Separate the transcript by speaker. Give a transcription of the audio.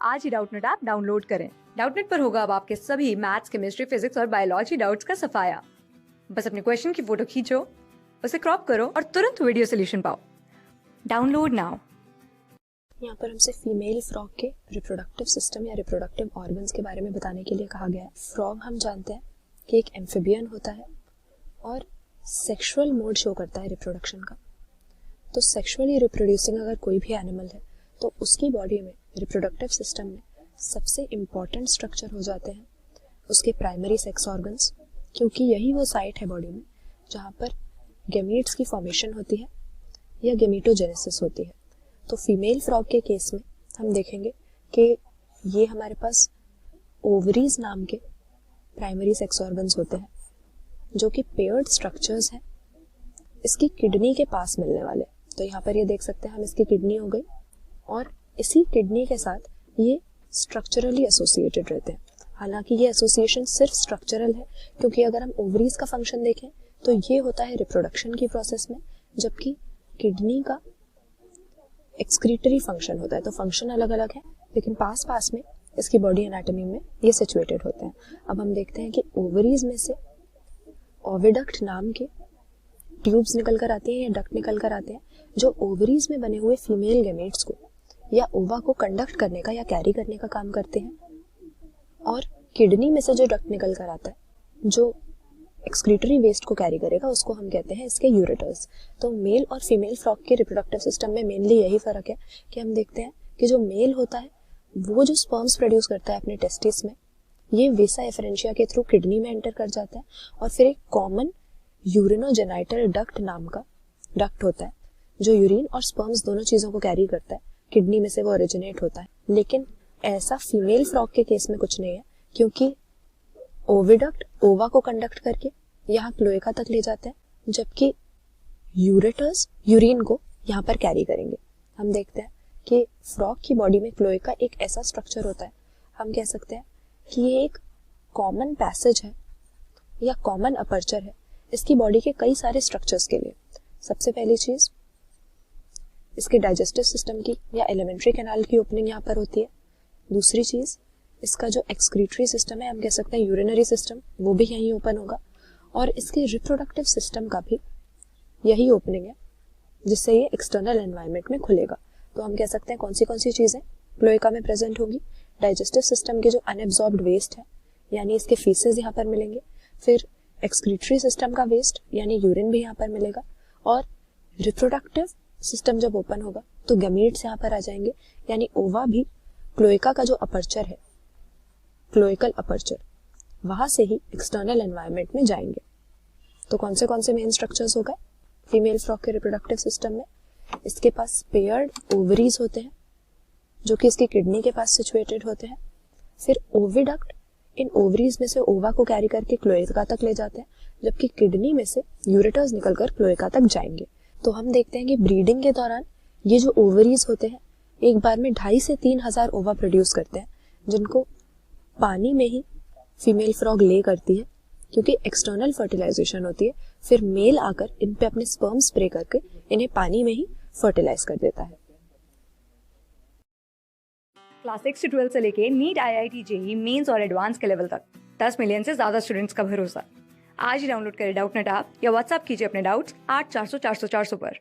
Speaker 1: आज ही Doubtnut app download करें। Doubtnut पर होगा अब आपके सभी मैथ्स, केमिस्ट्री, फिजिक्स और बायोलॉजी डाउट्स का सफाया। बस अपने क्वेश्चन की फोटो खींचो, उसे क्रॉप करो और तुरंत वीडियो सोल्यूशन पाओ। Download now.
Speaker 2: यहाँ पर हमसे फीमेल फ्रॉग के रिप्रोडक्टिव सिस्टम या रिप्रोडक्टिव ऑर्गन्स के बारे में बताने के लिए कहा गया है। फ्रॉग हम जानते हैं कि एक एम्फिबियन होता है और सेक्सुअल मोड शो करता है रिप्रोडक्शन का। तो सेक्सुअली रिप्रोड्यूसिंग अगर कोई भी एनिमल है तो उसकी बॉडी में रिप्रोडक्टिव सिस्टम में सबसे इम्पॉर्टेंट स्ट्रक्चर हो जाते हैं उसके प्राइमरी सेक्स ऑर्गन्स, क्योंकि यही वो साइट है बॉडी में जहाँ पर गैमीट्स की फॉर्मेशन होती है या गैमीटोजेनेसिस होती है। तो फीमेल फ्रॉग के केस में हम देखेंगे कि ये हमारे पास ओवरीज नाम के प्राइमरी सेक्स ऑर्गन्स होते हैं जो कि पेयर्ड स्ट्रक्चर्स हैं इसकी किडनी के पास मिलने वाले। तो यहाँ पर ये देख सकते हैं हम, इसकी किडनी हो गई और इसी किडनी के साथ ये स्ट्रक्चरली एसोसिएटेड रहते हैं। हालांकि ये एसोसिएशन सिर्फ स्ट्रक्चरल है, क्योंकि अगर हम ओवरीज का फंक्शन देखें तो ये होता है रिप्रोडक्शन की प्रोसेस में, जबकि किडनी का एक्सक्रीटरी फंक्शन होता है। तो फंक्शन अलग अलग है लेकिन पास पास में इसकी बॉडी एनाटॉमी में ये सिचुएटेड होते हैं। अब हम देखते हैं कि ओवरीज में से ओविडक्ट नाम के ट्यूब्स निकल कर आते हैं या डक्ट निकल कर आते हैं जो ओवरीज में बने हुए फीमेल गैमेट्स को या ओवा को कंडक्ट करने का या कैरी करने का काम करते हैं। और किडनी में से जो डक्ट निकल कर आता है जो एक्सक्रीटरी वेस्ट को कैरी करेगा उसको हम कहते हैं इसके यूरेटर्स। तो मेल और फीमेल फ्रॉग के रिप्रोडक्टिव सिस्टम में मेनली यही फर्क है कि हम देखते हैं कि जो मेल होता है वो जो स्पर्म्स प्रोड्यूस करता है अपने टेस्टिस में, ये वेसा एफरेंशिया के थ्रू किडनी में एंटर कर जाता है और फिर एक कॉमन यूरिनोजेनाइटल डक्ट नाम का डक्ट होता है जो यूरिन और स्पर्म्स दोनों चीजों को कैरी करता है। किडनी में से वो ओरिजिनेट होता है। लेकिन ऐसा फीमेल फ्रॉग के केस में कुछ नहीं है, क्योंकि ओविडक्ट ओवा को कंडक्ट करके यहाँ क्लोएका तक ले जाते हैं, जबकि यूरेटर्स यूरिन को यहाँ पर कैरी करेंगे। हम देखते हैं कि फ्रॉग की बॉडी में क्लोएका एक ऐसा स्ट्रक्चर होता है, हम कह सकते हैं कि ये एक कॉमन पैसेज है या कॉमन अपर्चर है इसकी बॉडी के कई सारे स्ट्रक्चर्स के लिए। सबसे पहली चीज इसके डाइजेस्टिव सिस्टम की या एलिमेंट्री कैनाल की ओपनिंग यहाँ पर होती है। दूसरी चीज इसका जो एक्सक्रीटरी सिस्टम है, हम कह सकते हैं यूरिनरी सिस्टम, वो भी यहीं ओपन होगा और इसके रिप्रोडक्टिव सिस्टम का भी यही ओपनिंग है जिससे ये एक्सटर्नल एनवायरनमेंट में खुलेगा। तो हम कह सकते हैं कौन सी चीजें क्लोएका में प्रेजेंट होगी। डाइजेस्टिव सिस्टम के जो अनएब्जॉर्ब्ड वेस्ट है यानी इसके फीसेस यहाँ पर मिलेंगे, फिर एक्सक्रीटरी सिस्टम का वेस्ट यानी यूरिन भी यहाँ पर मिलेगा, और रिप्रोडक्टिव सिस्टम जब ओपन होगा तो गैमीट्स यहाँ पर आ जाएंगे, यानी ओवा भी क्लोएका का जो अपर्चर है, क्लोएकल अपर्चर, वहां से ही एक्सटर्नल एनवायरनमेंट में जाएंगे। तो कौन से मेन स्ट्रक्चर्स होगा फीमेल फ्रॉग के रिप्रोडक्टिव सिस्टम में? इसके पास पेयर्ड ओवरीज होते हैं जो कि इसकी किडनी के पास सिचुएटेड होते हैं। फिर ओविडक्ट इन ओवरीज में से ओवा को कैरी करके क्लोएका तक ले जाते हैं, जबकि किडनी में से यूरेटर्स निकलकर क्लोएका तक जाएंगे। तो हम देखते हैं कि ब्रीडिंग के दौरान ये जो ओवरीज होते हैं एक बार में 2,500 से 3,000 ओवा प्रोड्यूस करते हैं, जिनको पानी में ही फीमेल फ्रॉग ले करती है क्योंकि एक्सटर्नल फर्टिलाइजेशन होती है। फिर मेल आकर इन पे अपने स्पर्म स्प्रे करके इन्हें पानी में ही फर्टिलाइज कर देता है।
Speaker 1: क्लास 6 से 12 से लेके नीट, IIT, JEE मेंस और एडवांस के लेवल तक 10 मिलियन से ज्यादा स्टूडेंट्स का भरोसा। आज ही डाउनलोड करें डाउटनेट ऐप या व्हाट्सएप कीजिए अपने डाउट्स 8400 400 400 पर।